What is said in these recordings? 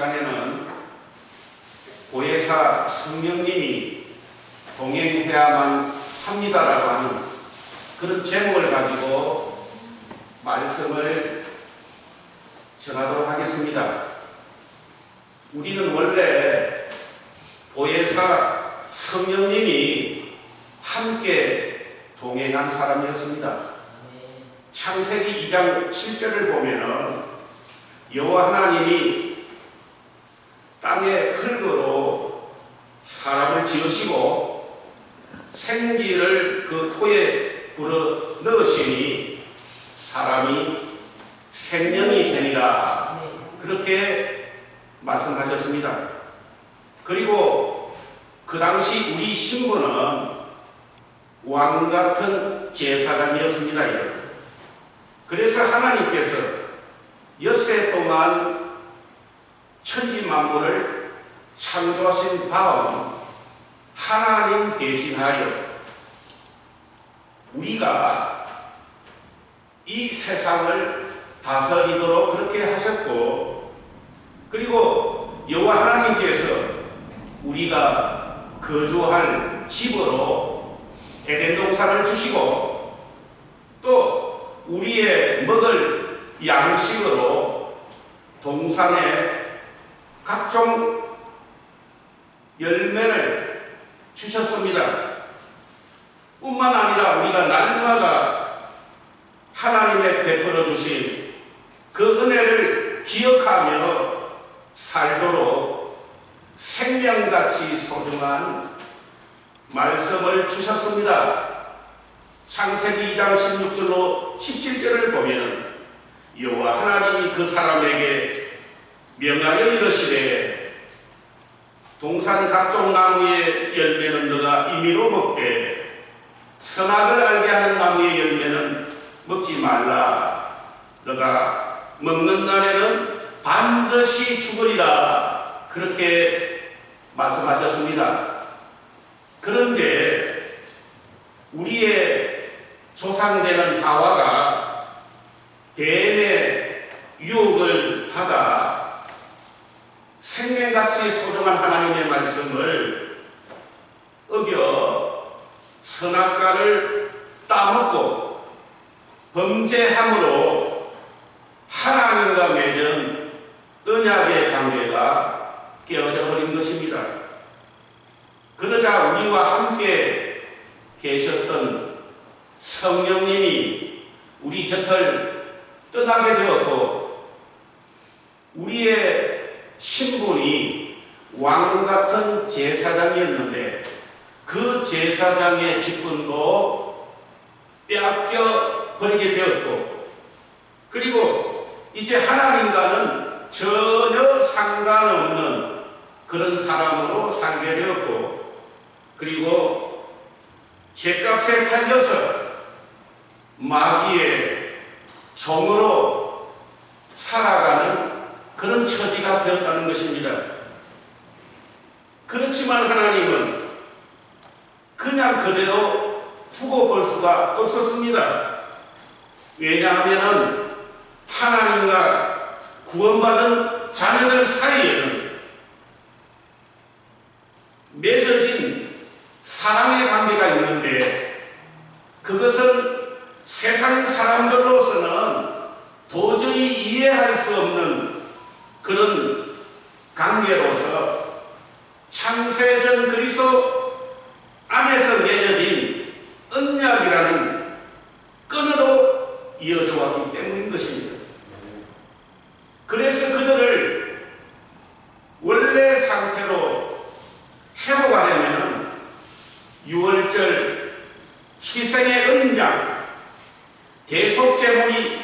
시간에는 보혜사 성령님이 동행해야만 합니다라고 하는 그런 제목을 가지고 말씀을 전하도록 하겠습니다. 우리는 원래 보혜사 성령님이 함께 동행한 사람이었습니다. 창세기 2장 7절을 보면은 여호와 하나님이 땅의 흙으로 사람을 지으시고 생기를 그 토에 불어 넣으시니 사람이 생명이 되니라, 그렇게 말씀하셨습니다. 그리고 그 당시 우리 신부는 왕 같은 제사장이었습니다. 그래서 하나님께서 엿새 동안 천지 만물을 창조하신 다음 하나님 대신하여 우리가 이 세상을 다스리도록 그렇게 하셨고, 그리고 여호와 하나님께서 우리가 거주할 집으로 에덴 동산을 주시고, 또 우리의 먹을 양식으로 동산에 각종 열매를 주셨습니다. 뿐만 아니라 우리가 날마다 하나님의 베풀어 주신 그 은혜를 기억하며 살도록 생명같이 소중한 말씀을 주셨습니다. 창세기 2장 16절로 17절을 보면 여호와 하나님이 그 사람에게 명하여 이르시되 동산 각종 나무의 열매는 너가 임의로 먹되 선악을 알게 하는 나무의 열매는 먹지 말라. 너가 먹는 날에는 반드시 죽으리라. 그렇게 말씀하셨습니다. 그런데 우리의 조상되는 하와가 뱀의 유혹을 받아 생명같이 소중한 하나님의 말씀을 어겨 선악과를 따먹고 범죄함으로 하나님과 맺은 언약의 관계가 깨어져 버린 것입니다. 그러자 우리와 함께 계셨던 성령님이 우리 곁을 떠나게 되었고, 우리의 신분이 왕 같은 제사장이었는데 그 제사장의 직분도 빼앗겨 버리게 되었고, 그리고 이제 하나님과는 전혀 상관없는 그런 사람으로 살게 되었고, 그리고 죗값에 팔려서 마귀의 종으로 살아가는 그런 처지가 되었다는 것입니다. 그렇지만 하나님은 그냥 그대로 두고 볼 수가 없었습니다. 왜냐하면 하나님과 구원받은 자녀들 사이에는 맺어진 사랑의 관계가 있는데, 그것은 세상 사람들로서는 도저히 이해할 수 없는 그런 관계로서 창세전 그리스도 안에서 맺어진 언약이라는 끈으로 이어져 왔기 때문인 것입니다. 그래서 그들을 원래 상태로 회복하려면 유월절 희생의 은장 대속제물이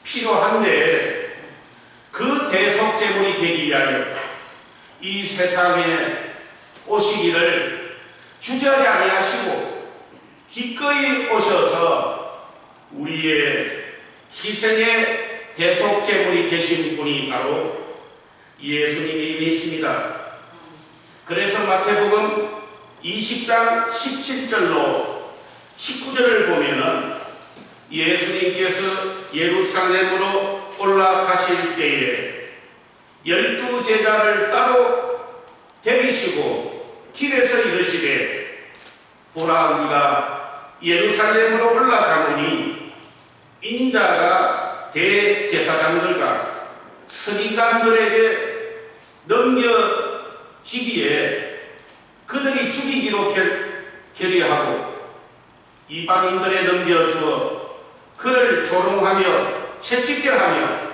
필요한데, 그 대속제물이 되기 위하여 이 세상에 오시기를 주저하지 아니하시고 기꺼이 오셔서 우리의 희생의 대속제물이 되신 분이 바로 예수님이십니다. 그래서 마태복음 20장 17절로 19절을 보면은 예수님께서 예루살렘으로 올라가실 때에 12제자를 따로 데리시고 길에서 이르시되 보라 우리가 예루살렘으로 올라가노니 인자가 대제사장들과 서기관들에게 넘겨지기에 그들이 죽이기로 결의하고 이방인들에 넘겨주어 그를 조롱하며 채찍질하며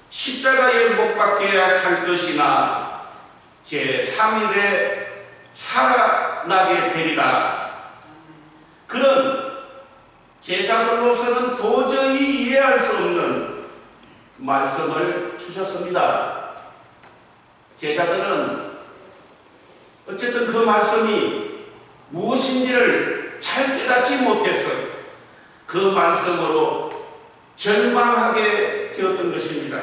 십자가에 못 박혀야 할 것이나 제3일에 살아나게 되리라. 그런 제자들로서는 도저히 이해할 수 없는 말씀을 주셨습니다. 제자들은 어쨌든 그 말씀이 무엇인지를 잘 깨닫지 못해서 그 말씀으로 절망하게 되었던 것입니다.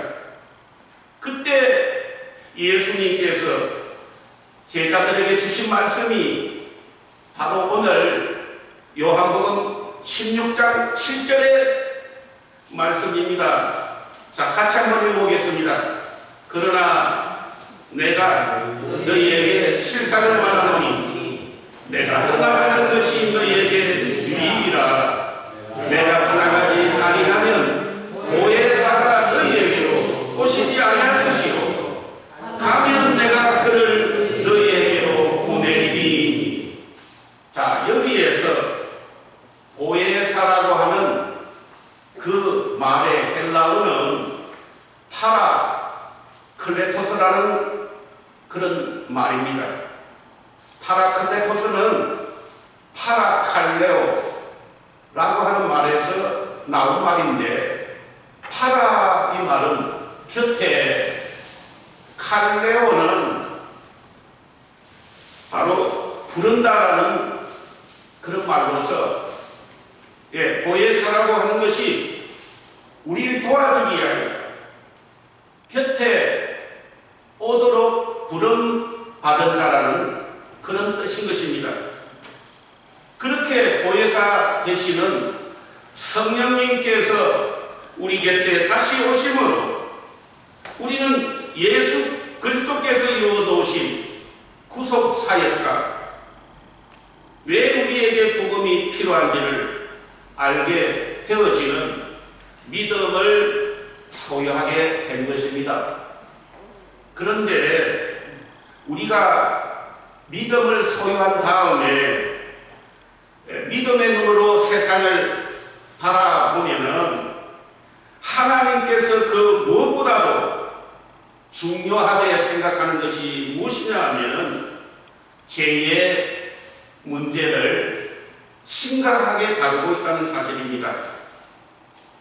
그때 예수님께서 제자들에게 주신 말씀이 바로 오늘 요한복음 16장 7절의 말씀입니다. 자, 같이 한번 읽어보겠습니다. 그러나 내가 너희에게 실상을 말하노니 내가 떠나가는 것이 너희에게 유익이라. 내가 떠나가지 아니하면 보혜사가 너희에게로 오시지 아니할 것이요 가면 내가 그를 너희에게로 보내리니. 자, 여기에서 보혜사라고 하는 그 말의 헬라어는 파라클레토스라는 그런 말입니다. 파라클레토스는 파라칼레오라고 하는 말에서 나온 말인데, 파라 이 말은 곁에, 칼레오는 바로 부른다라는 그런 말로서 보혜사라고 하는 것이 우리를 도와주기 위하여 곁에 오도록 부름받은 자라는 그런 뜻인 것입니다. 그렇게 보혜사 되시는 성령님께서 우리 곁에 다시 오심으로 우리는 예수 그리스도께서 이루어 놓으신 구속 사역과 왜 우리에게 복음이 필요한지를 알게 되어지는 믿음을 소유하게 된 것입니다. 그런데 우리가 믿음을 소유한 다음에 믿음의 눈으로 세상을 바라보면은 하나님께서 그 무엇보다도 중요하게 생각하는 것이 무엇이냐 하면 죄의 문제를 심각하게 다루고 있다는 사실입니다.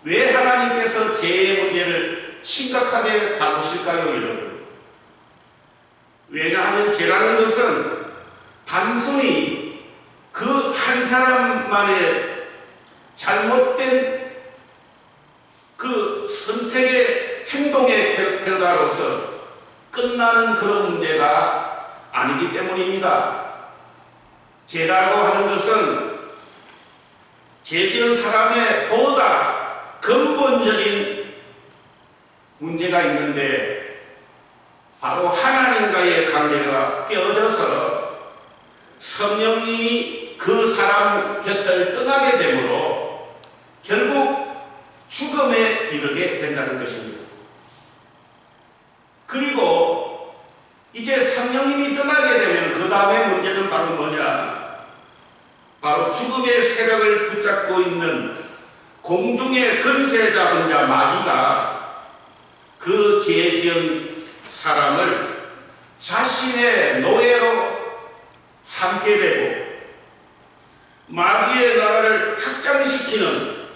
왜 하나님께서 죄의 문제를 심각하게 다루실까요, 여러분? 왜냐하면 죄라는 것은 단순히 그 한 사람만의 잘못된 그 선택의 행동의 결과로서 끝나는 그런 문제가 아니기 때문입니다. 죄라고 하는 것은 죄 지은 사람의 보다 근본적인 문제가 있는데 바로 하나님과의 관계가 깨어져서 성령님이 그 사람 곁을 떠나게 되므로 결국 죽음에 이르게 된다는 것입니다. 그리고 이제 성령님이 떠나게 되면 그 다음에 문제는 바로 뭐냐? 바로 죽음의 세력을 붙잡고 있는 공중의 권세 잡은 자 마귀가 그 죄 지은 사람을 자신의 노예로 삼게 되고 마귀의 나라를 확장시키는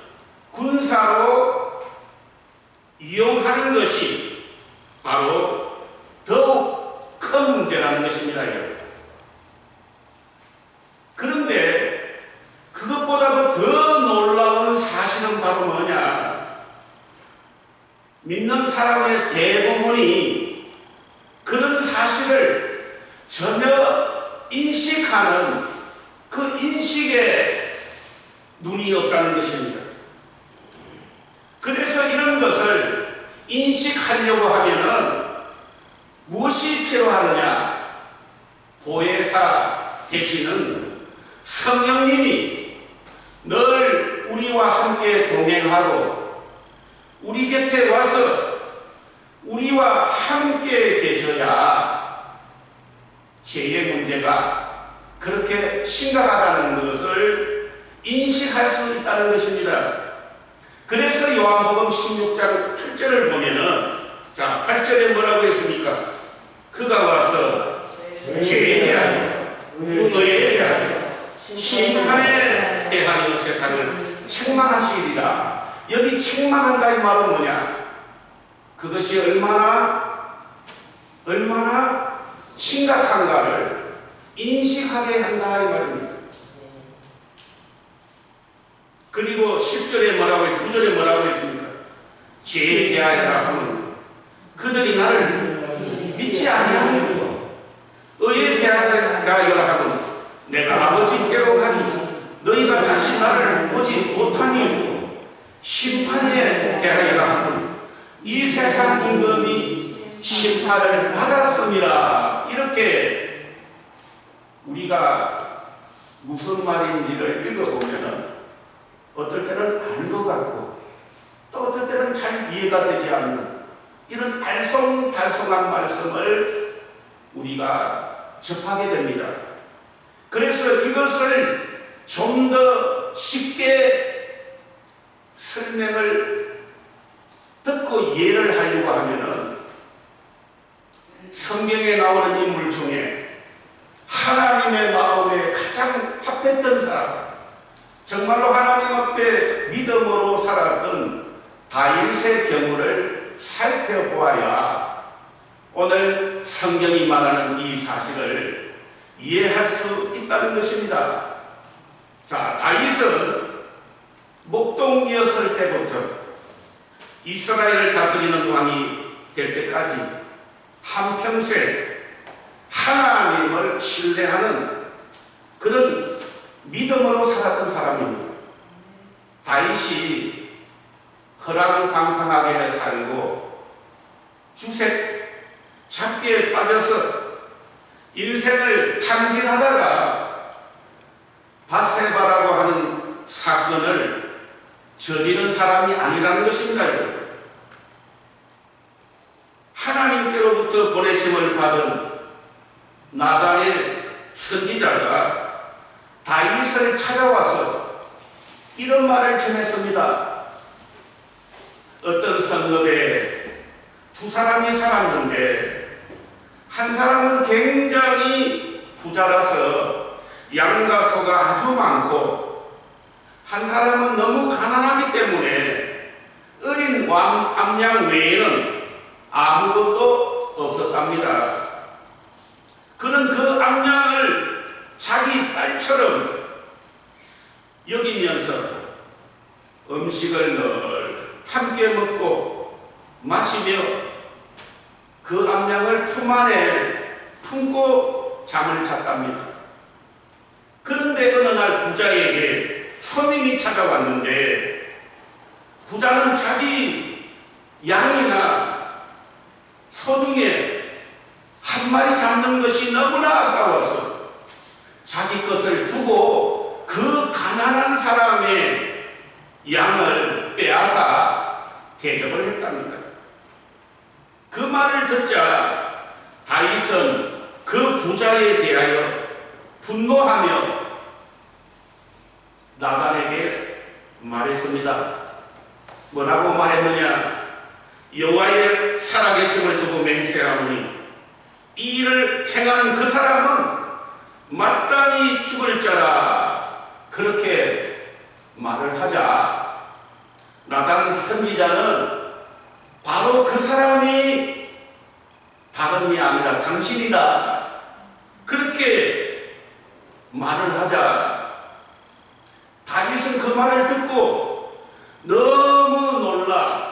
군사로 이용하는 것이 바로 더욱 큰 문제라는 것입니다. 그런데 그것보다도 더 놀라운 사실은 바로 뭐냐? 믿는 사람의 대부분이 그런 사실을 전혀 인식하는 그 인식에 눈이 없다는 것입니다. 그래서 이런 것을 인식하려고 하면은 무엇이 필요하느냐? 보혜사 되시는 성령님이 늘 우리와 함께 동행하고 우리 곁에 와서 우리와 함께 계셔야 죄의 문제가 그렇게 심각하다는 것을 인식할 수 있다는 것입니다. 그래서 요한복음 16장 8절을 보면은, 자, 8절에 뭐라고 했습니까? 그가 와서 죄에 대하여, 의에 대하여, 심판에 대하여 세상을 책망하시리라. 여기 책망한다 이 말은 뭐냐? 그것이 얼마나 심각한가를 인식하게 한다 이 말입니다. 그리고 10절에 뭐라고 했습니까? 9절에 뭐라고 했습니까? 죄에 대하여라 하면 그들이 나를 믿지 아니하며, 의에 대하여라 하면 내가 아버지께로 가니 너희가 다시 나를 보지 못하니, 심판에 대하여라 하면 이 세상 임금이 심판을 받았습니다. 이렇게 우리가 무슨 말인지를 읽어보면 어떨 때는 아는 것 같고 또 어떨 때는 잘 이해가 되지 않는 이런 달성달성한 말씀을 우리가 접하게 됩니다. 그래서 이것을 좀 더 쉽게 설명을 듣고 이해를 하려고 하면은 성경에 나오는 인물 중에 하나님의 마음에 가장 합했던 사람, 정말로 하나님 앞에 믿음으로 살았던 다윗의 경우를 살펴보아야 오늘 성경이 말하는 이 사실을 이해할 수 있다는 것입니다. 자, 다윗은 목동이었을 때부터 이스라엘을 다스리는 왕이 될 때까지 한평생 하나님을 신뢰하는 그런 믿음으로 살았던 사람입니다. 다윗이 허랑방탕하게 살고 주색 잡기에 빠져서 인생을 탕진하다가 밧세바라고 하는 사건을 저지른 사람이 아니라는 것입니다. 하나님께로부터 보내심을 받은 나단의 선지자가 다윗을 찾아와서 이런 말을 전했습니다. 어떤 성읍에 두 사람이 살았는데 한 사람은 굉장히 부자라서 양과 소가 아주 많고 한 사람은 너무 가난하기 때문에 어린 암양 외에는 아무것도 없었답니다. 그는 그 암양을 자기 딸처럼 여기면서 음식을 늘 함께 먹고 마시며 그 암양을 품 안에 품고 잠을 잤답니다. 그런데 어느 날 부자에게 손님이 찾아왔는데 부자는 자기 양이나 소 중에 한 마리 잡는 것이 너무나 아까워서 자기 것을 두고 그 가난한 사람의 양을 빼앗아 대접을 했답니다. 그 말을 듣자 다윗은 그 부자에 대하여 분노하며 나단에게 말했습니다. 뭐라고 말했느냐? 여호와의 살아계심을 두고 맹세하노니 이 일을 행한 그 사람은 마땅히 죽을 자라. 그렇게 말을 하자 나단 선지자는 바로 그 사람이 다름이 아니라 당신이다. 그렇게 말을 하자 다윗은 그 말을 듣고 너무 놀라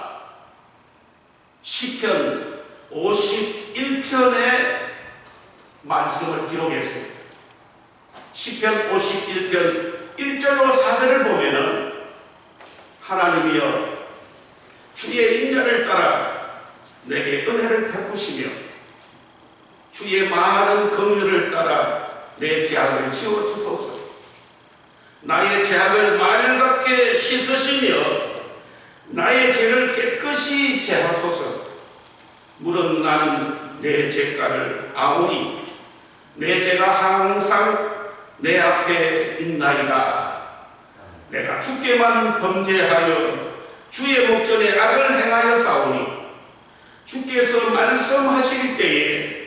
시편 51편의 말씀을 기록했습니다. 시편 51편 1절로 4절을 보면은 하나님이여 주의 인자를 따라 내게 은혜를 베푸시며 주의 많은 긍휼을 따라 내 죄악을 지워주소서. 나의 죄악을 맑게 씻으시며 나의 죄를 깨끗이 제하소서. 물은 나는 내 죄가를 아오니 내 죄가 항상 내 앞에 있나이다. 내가 주께만 범죄하여 주의 목전에 악을 행하여 싸우니 주께서 말씀하실 때에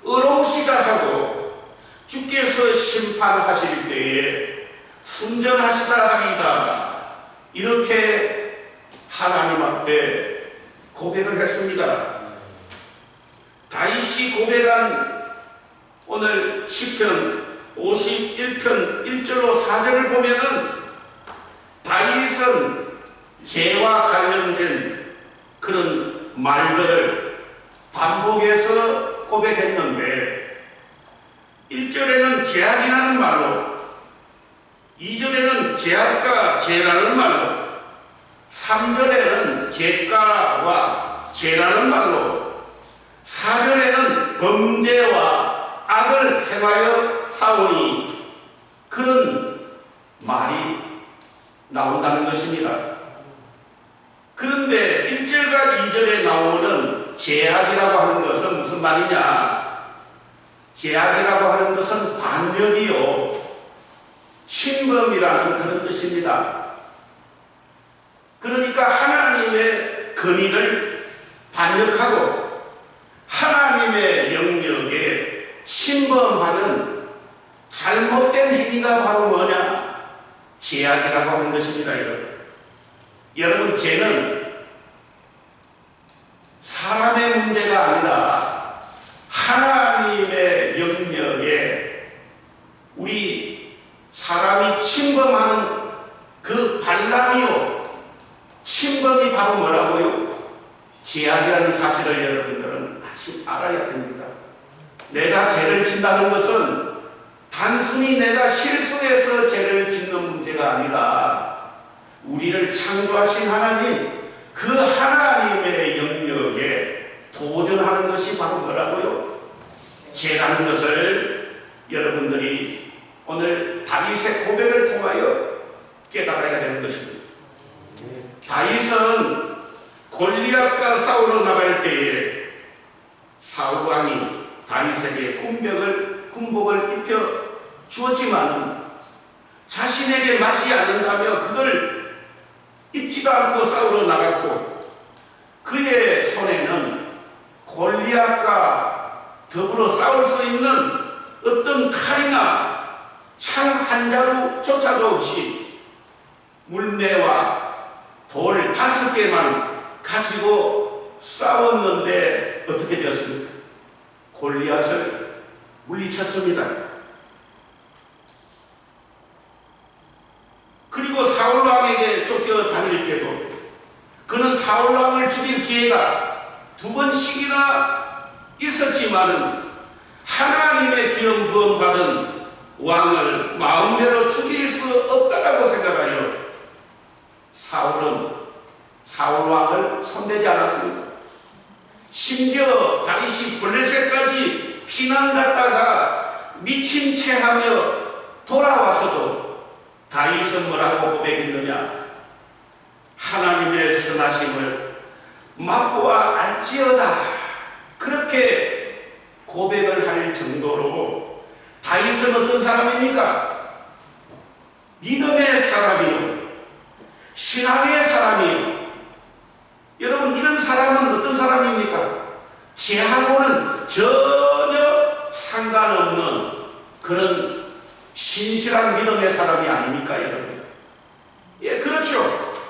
의로우시다 하고 주께서 심판하실 때에 순전하시다 하리이다. 이렇게 하나님 앞에 고백을 했습니다. 다윗이 고백한 오늘 시편 51편 1절로 4절을 보면은 다윗은 죄와 관련된 그런 말들을 반복해서 고백했는데 1절에는 죄악이라는 말로, 2절에는 죄악과 죄라는 말로, 3절에는 죄가와 죄라는 말로, 4절에는 범죄와 악을 행하여 싸우니 그런 말이 나온다는 것입니다. 그런데 1절과 2절에 나오는 죄악이라고 하는 것은 무슨 말이냐? 죄악이라고 하는 것은 반역이요, 침범이라는 그런 뜻입니다. 그러니까 하나님의 권위를 반역하고 하나님의 영역에 침범하는 잘못된 행위가 바로 뭐냐? 죄악이라고 하는 것입니다. 여러분, 죄는 사람의 문제가 아니라 하나님의 영역에 우리 사람이 침범하는 그 반란이요, 침범이 바로 뭐라고요? 죄악이라는 사실을 여러분들은 알아야 됩니다. 내가 죄를 짓는다는 것은 단순히 내가 실수해서 죄를 짓는 문제가 아니라 우리를 창조하신 하나님, 그 하나님의 영역에 도전하는 것이 바로 뭐라고요? 죄라는 것을 여러분들이 오늘 다윗의 고백을 통하여 깨달아야 되는 것입니다. 다윗은 골리앗과 싸우러 나갈 때에 사울 왕이 다윗에게 군복을 입혀 주었지만 자신에게 맞지 않는다며 그걸 입지도 않고 싸우러 나갔고, 그의 손에는 골리앗과 더불어 싸울 수 있는 어떤 칼이나 창 한 자루조차도 없이 물매와 돌 5개만 가지고 싸웠는데 어떻게 되었습니까? 골리앗을 물리쳤습니다. 그리고 사울왕에게 쫓겨다닐 때도 그는 사울왕을 죽일 기회가 2번씩이나 있었지만은 하나님의 기름 부음 받은 왕을 마음대로 죽일 수 없다라고 생각하여 사울은 사울왕을 손대지 않았습니다. 심지어 다윗이 블레셋까지 피난 갔다가 미친 채 하며 돌아와서도 다윗은 뭐라고 고백했느냐? 하나님의 선하심을 맛보아 알지어다. 그렇게 고백을 할 정도로 다윗은 어떤 사람입니까? 믿음의 사람이요, 신앙의 사람이요. 여러분, 이런 사람은 어떤 사람입니까? 죄하고는 전혀 상관없는 그런 신실한 믿음의 사람이 아닙니까, 여러분? 예, 그렇죠.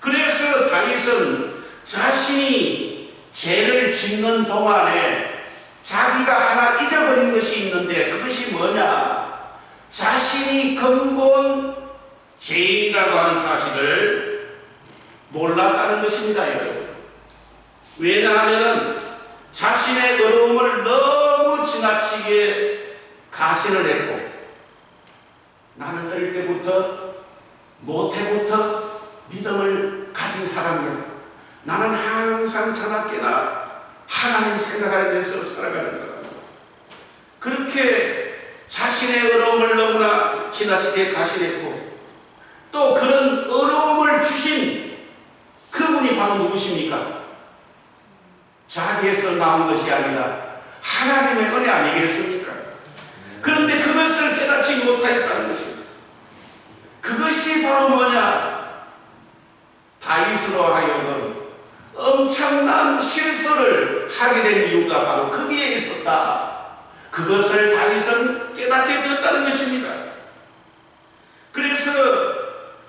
그래서 다윗은 자신이 죄를 짓는 동안에 자기가 하나 잊어버린 것이 있는데 그것이 뭐냐? 자신이 근본 죄인이라고 하는 사실을 몰랐다는 것입니다, 여러분. 왜냐하면 자신의 어려움을 너무 지나치게 가시를 했고, 나는 어릴 때부터 모태부터 믿음을 가진 사람이야. 나는 항상 저녁에나 하나님 생각하면서 살아가는 사람이야. 자신의 어려움을 너무나 지나치게 가시했고 또 그런 어려움을 주신 그분이 바로 누구십니까? 자기에서 나온 것이 아니라 하나님의 은혜 아니겠습니까? 그런데 그것을 깨닫지 못하였다는 것입니다. 그것이 바로 뭐냐? 다윗으로 하여금 엄청난 실수를 하게 된 이유가 바로 거기에 있었다. 그것을 다윗은 깨닫게 되었다는 것입니다. 그래서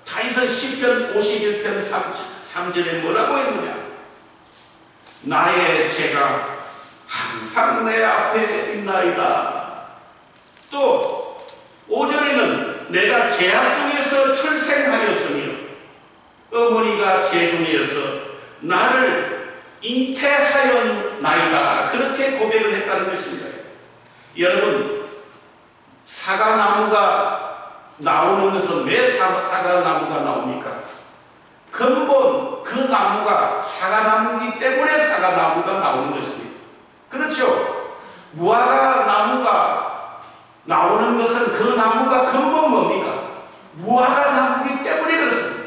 다윗은 시편 51편 3절에 뭐라고 했느냐? 나의 죄가 항상 내 앞에 있나이다. 또 5절에는 내가 죄악 중에서 출생하였으며 어머니가 죄 중에서 나를 잉태하였나이다. 그렇게 고백을 했다는 것입니다. 여러분, 사과나무가 나오는 것은 왜 사과나무가 나옵니까? 근본 그 나무가 사과나무이기 때문에 사과나무가 나오는 것입니다. 그렇죠? 무화과 나무가 나오는 것은 그 나무가 근본 뭡니까? 무화과 나무이기 때문에 그렇습니다.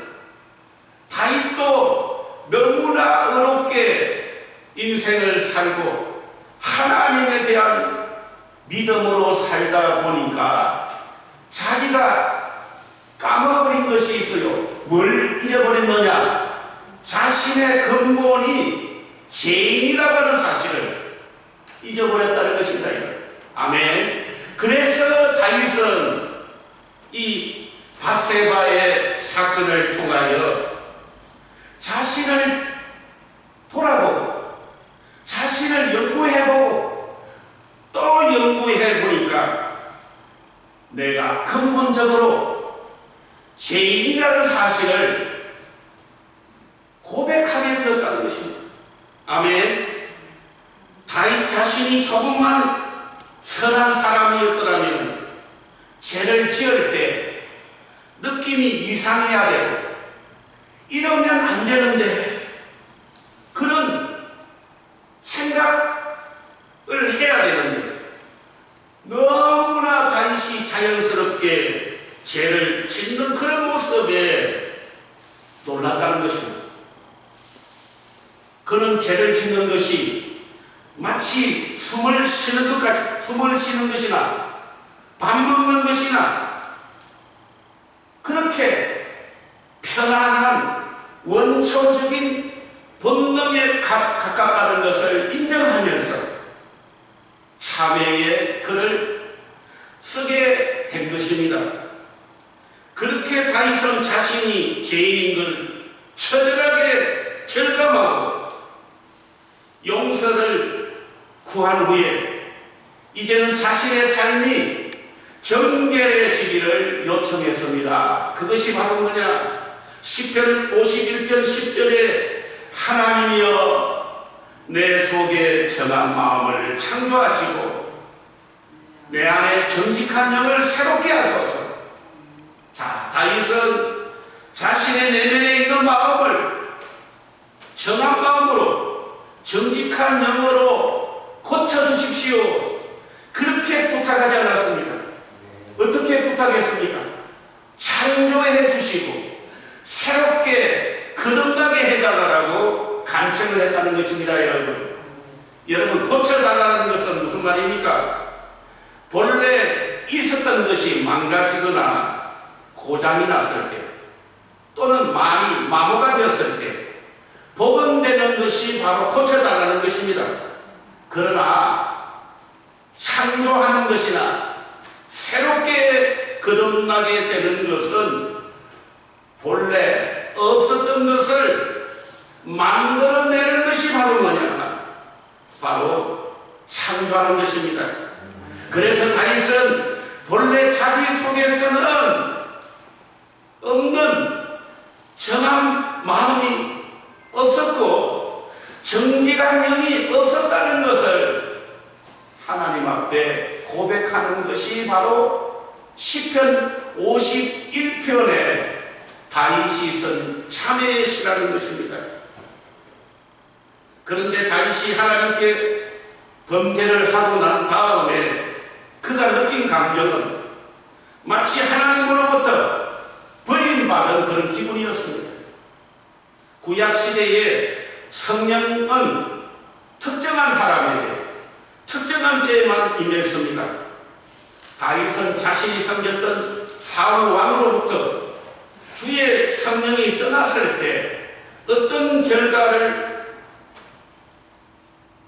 다윗도 너무나 어렵게 인생을 살고 하나님에 대한 믿음으로 살다 보니까 자기가 까먹어버린 것이 있어요. 뭘 잊어버렸느냐? 자신의 근본이 죄인이라고 하는 사실을 잊어버렸다는 것입니다. 아멘. 그래서 다윗은 이 밧세바의 사건을 통하여 자신을 돌아보고 자신을 연구해보고 또 연구해보니까 내가 근본적으로 죄인이라는 사실을 고백하게 되었다는 것입니다. 아멘. 다윗 자신이 조금만 선한 사람이었더라면 죄를 지을 때 느낌이 이상해야 되고 이러면 안 되는데 그런 생각을 해야 되는데 너무나 다윗이 자연스럽게 죄를 짓는 그런 모습에 놀랐다는 것입니다. 그런 죄를 짓는 것이 마치 숨을 쉬는 것이나 밥 먹는 것이나 그렇게 편안한 원초적인 본능에 가깝다는 것을 인정하면서 참회의 글을 쓰게 된 것입니다. 그렇게 다윗은 자신이 죄인인 걸 처절하게 절감하고 용서를 구한 후에 이제는 자신의 삶이 정결해지기를 요청했습니다. 그것이 바로 뭐냐? 시편 51편 10절에 하나님이여 내 속에 정한 마음을 창조하시고 내 안에 정직한 영을 새롭게 하소서. 자, 다윗은 자신의 내면에 있는 마음을 정한 마음으로 정직한 영으로 고쳐주십시오. 그렇게 부탁하지 않았습니다. 어떻게 부탁했습니까? 창조해 주시고 새롭게 거듭나게 해달라고 간청을 했다는 것입니다. 여러분 고쳐달라는 것은 무슨 말입니까? 본래 있었던 것이 망가지거나 고장이 났을 때 또는 많이 마모가 되었을 때 복원되는 것이 바로 고쳐달라는 것입니다. 그러나 창조하는 것이나 새롭게 거듭나게 되는 것은 본래 없었던 것을 만들어내는 것이 바로 뭐냐? 바로 창조하는 것입니다. 그래서 다윗은 본래 자기 속에서는 없는 정한 마음이 없었고 정직한 영이 없었다는 것을 하나님 앞에 고백하는 것이 바로 시편 51편에 다윗이 쓴 참회의 시라는 것입니다. 그런데 다윗이 하나님께 범죄를 하고 난 다음에 그가 느낀 감정 감정은 마치 하나님으로부터 버림받은 그런 기분이었습니다. 구약시대에 성령은 특정한 사람에게 특정한 때에만 임했습니다. 다윗은 자신이 섬겼던 사울 왕으로부터 주의 성령이 떠났을 때 어떤 결과를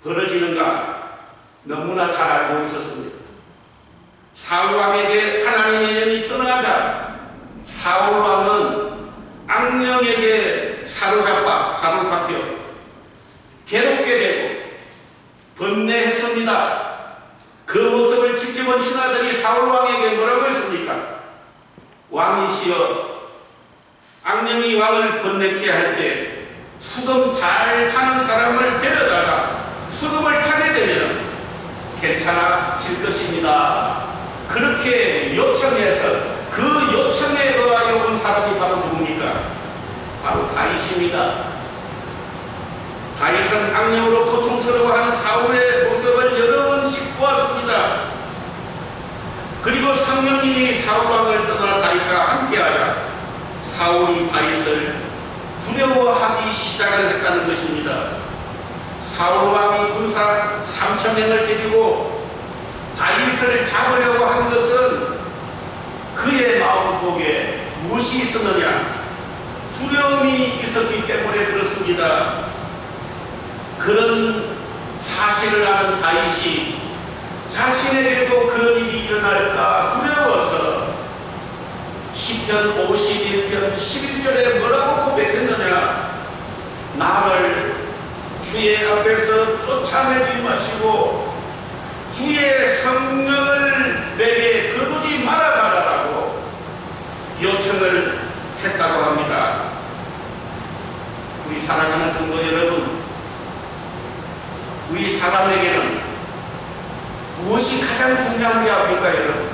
벌어지는가 너무나 잘 알고 있었습니다. 사울 왕에게 하나님의 영이 떠나자 사울 왕은 악령에게 사로잡혀 괴롭게 되고 번뇌했습니다. 그 모습을 지켜본 신하들이 사울 왕에게 뭐라고 했습니까? 왕이시여, 악령이 왕을 번뇌케 할 때 수금 잘 타는 사람을 데려다가 수금을 타게 되면 괜찮아질 것입니다. 그렇게 요청해서 그 요청에 의하여 온 사람이 바로 누굽니까? 바로 다윗입니다. 다윗은 악령으로 고통스러워하는 사울의 모습을 여러 번씩 보았습니다. 그리고 성령님이 사울 왕을 떠나 다윗과 함께하자 사울이 다윗을 두려워하기 시작을 했다는 것입니다. 사울 왕이 군사 3,000명을 데리고 다윗을 잡으려고 한 것은 그의 마음속에 무엇이 있었느냐? 두려움이 있었기 때문에 그렇습니다. 그런 사실을 아는 다윗이 자신에게도 그런 일이 일어날까 두려워서 시편 51편 11절에 뭐라고 고백했느냐? 나를 주의 앞에서 쫓아내지 마시고 주의 성령을 내게 거두지 말아달라고 요청을 했다고 합니다. 우리 사랑하는 성도 여러분, 우리 사람에게는 무엇이 가장 중요한지 압니까, 여러분?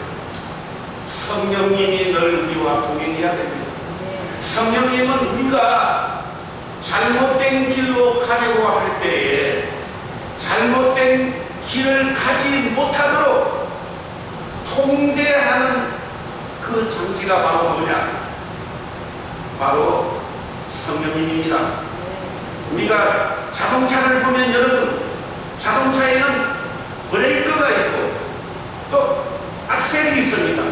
성령님이 늘 우리와 동행해야 됩니다. 성령님은 우리가 잘못된 길로 가려고 할 때에 잘못된 길을 가지 못하도록 통제하는 그 장치가 바로 뭐냐? 바로 성령님입니다. 우리가 자동차를 보면 여러분, 자동차에는 브레이크가 있고 또 악셀이 있습니다.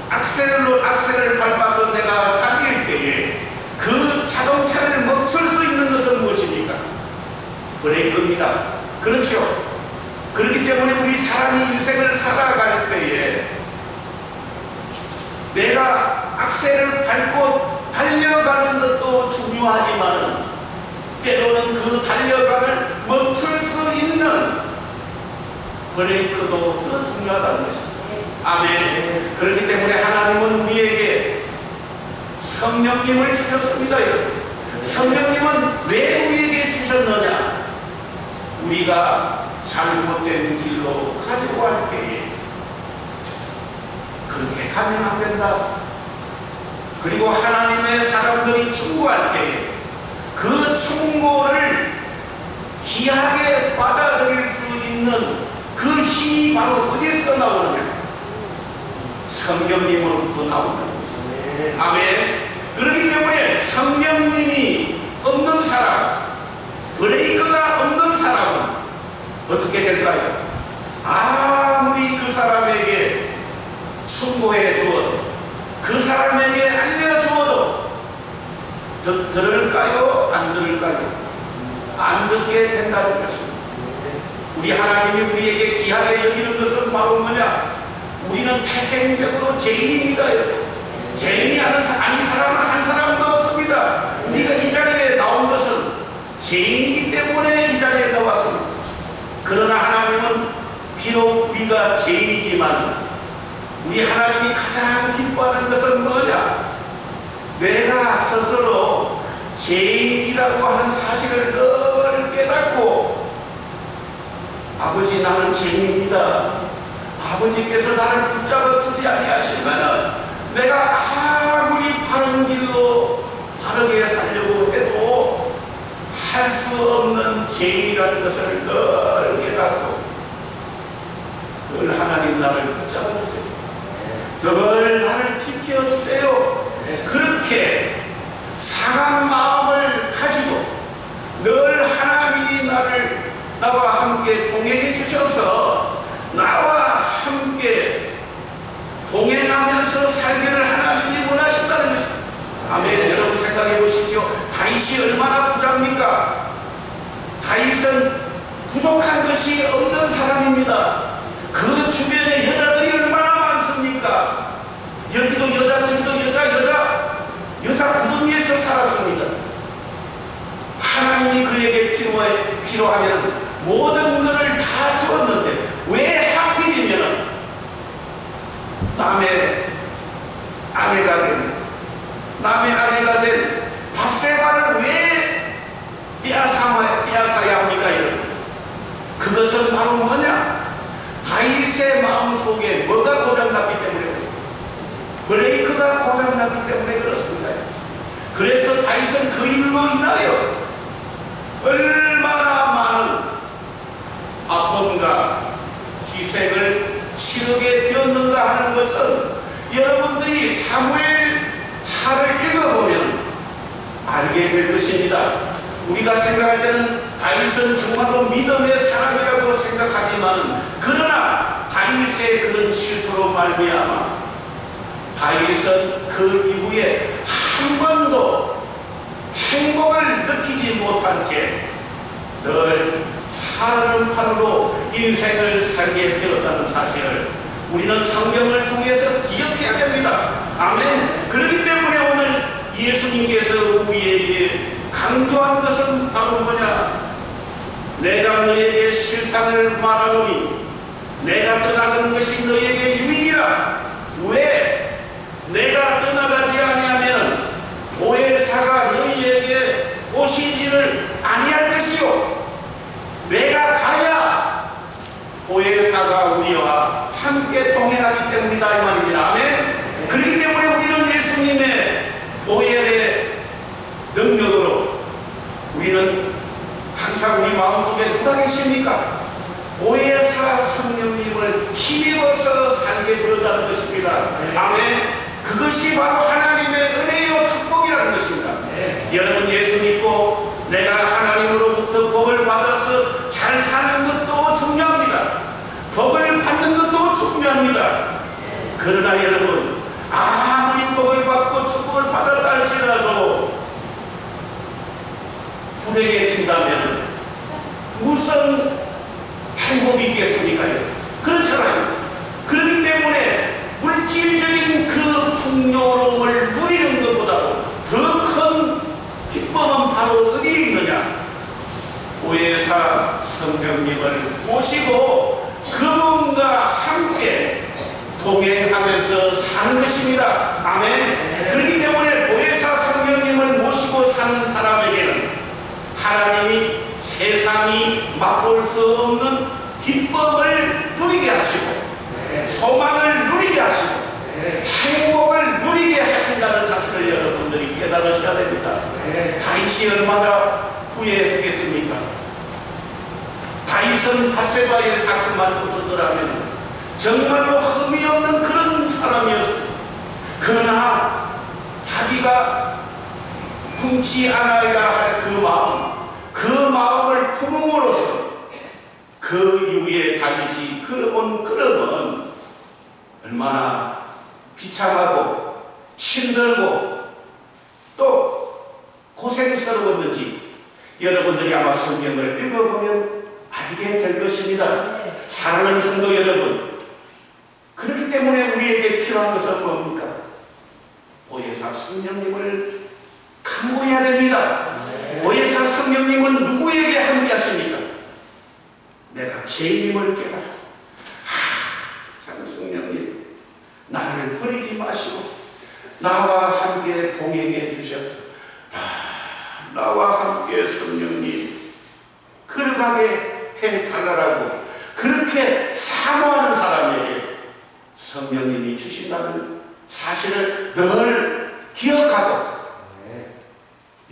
악셀을 밟아서 내가 달릴 때에 그 자동차를 멈출 수 있는 것은 무엇입니까? 브레이크입니다. 그렇죠? 그렇기 때문에 우리 사람이 인생을 살아갈 때에 내가 악셀을 밟고 달려가는 것도 중요하지만 때로는 그 달려가는 멈출 수 있는 브레이크도 더 중요하다는 것입니다. 아멘. 그렇기 때문에 하나님은 우리에게 성령님을 주셨습니다. 성령님은 왜 우리에게 주셨느냐? 우리가 잘못된 길로 가려고 할 때에 그렇게 가면 안 된다. 그리고 하나님의 사람들이 충고할 때에 그 충고를 귀하게 받아들일 수 있는 그 힘이 바로 어디에서 나오느냐? 성령님으로부터 나오는 것입니다. 아멘. 그렇기 때문에 성령님이 없는 사람, 브레이크가 없는 사람은 어떻게 될까요? 아무리 그 사람에게 충고해 주어도 그 사람에게 알려주어도 들을까요? 안 들을까요? 안 듣게 된다는 것입니다. 우리 하나님이 우리에게 귀하게 여기는 것은 바로 뭐냐? 우리는 태생적으로 죄인입니다. 죄인이 아닌 사람은 한 사람도 없습니다. 우리가 이 자리에 나온 것은 죄인이기 때문에 이 자리에 나왔습니다. 그러나 하나님은 비록 우리가 죄인이지만 우리 하나님이 가장 기뻐하는 것은 뭐냐? 내가 스스로 죄인이라고 하는 사실을 늘 깨닫고 아버지 나는 죄인입니다. 아버지께서 나를 붙잡아 주지 아니하시면 내가 아무리 바른 길로 바르게 살려고 해도 할 수 없는 죄인이라는 것을 늘 깨닫고 늘 하나님 나를 붙잡아 주세요. 늘 나를 지켜 주세요. 그렇게 상한 마음을 가지고 늘 하나님이 나와 함께 동행해 주셔서 나와 함께 동행하면서 살기를 하나님이 원하신다는 것입니다. 아멘. 여러분 생각해 보십시오. 다윗이 얼마나 부자입니까? 다윗은 부족한 것이 없는 사람입니다. 그 주변에 여자들이 얼마나 많습니까? 여기도 여자, 저기도 여자 구덩이에서 살았습니다. 하나님이 그에게 필요하면 모든 것을 다 주었는데 왜 하필이면 남의 아내가 된 밧세바를 왜 빼앗아야 합니까, 여러분? 그것은 바로 뭐냐? 다윗의 마음속에 뭐가 고장났기 때문에 그렇습니다. 브레이크가 고장났기 때문에 그렇습니다. 그래서 다윗은 그 일로 인하여 얼마나 많은 아픔과 희생을 치르게 되었는가 하는 것은 여러분들이 사무엘하를 읽어보면 알게 될 것입니다. 우리가 생각할 때는 다윗은 정말로 믿음의 사람이라고 생각하지만, 그러나 다윗의 그런 실수로 말미암아 다윗은 그 이후에 한 번도 행복을 느끼지 못한 채 늘 사는 판으로 인생을 살게 되었다는 사실을 우리는 성경을 통해서 기억해야 됩니다. 아멘. 그렇기 때문에 오늘 예수님께서 우리에게 강조한 것은 바로 뭐냐? 내가 너에게 실상을 말하노니 내가 떠나가는 것이 너에게 유익이라. 왜? 내가 떠나가지 아니하면 보혜사가 너희에게 오시지를 아니할 것이요, 내가 가야 보혜사가 우리와 함께 동행하기 때문이다, 이 말입니다. 아멘. 그렇기 때문에 우리는 예수님의 보혈의 능력으로 우리는 항상 우리 마음속에 누가 계십니까? 보혜사 성령님을 힘입어서 살게 되었다는 것입니다. 아멘. 그것이 바로 하나님의 은혜요 축복이라는 것입니다. 여러분, 예수 믿고 내가 하나님으로부터 복을 받아서 잘 사는 것도 중요합니다. 복을 받는 것도 중요합니다. 그러나 여러분, 아무리 복을 받고 축복을 받았다 할지라도 불행해진다면 무슨 행복이 있겠습니까? 그렇잖아요. 그렇기 때문에 물질적인 그 풍요로움을 누리는 것보다도 더 큰 기쁨은 바로 어디에 있느냐? 보혜사 성령님을 모시고 그분과 함께 동행하면서 사는 것입니다. 아멘. 그렇기 때문에 보혜사 성령님을 모시고 사는 사람에게는 하나님이 세상이 맛볼 수 없는 기쁨을 누리게 하시고 소망을 누리게 하시고 행복을 누리게 하신다는 사실을 여러분들이 깨달으셔야 됩니다. 다윗이 얼마나 후회했겠습니까? 다윗은 밧세바의 사건만 없었더라면 정말로 흠이 없는 그런 사람이었습니다. 그러나 자기가 품지 않아야 할 그 마음을 품음으로써 그 이후에 다윗이 걸어온 걸음은 얼마나 비참하고 힘들고 또 고생스러웠는지 여러분들이 아마 성경을 읽어보면 알게 될 것입니다. 사랑하는 성도 여러분, 그렇기 때문에 우리에게 필요한 것은 뭡니까? 보혜사 성령님을 간구해야 됩니다. 보혜사 성령님은 누구에게 함께 하십니까? 내가 죄인임을 깨달아 성령님, 나를 버리지 마시고 나와 함께 동행해 주셔서 나와 함께 성령님 걸어가게 해달라고 그렇게 사모하는 사람에게 성령님이 주신다는 사실을 늘 기억하고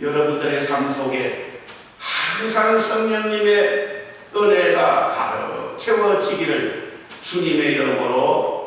여러분들의 삶 속에 항상 성령님의 은혜가 가득 채워지기를 주님의 이름으로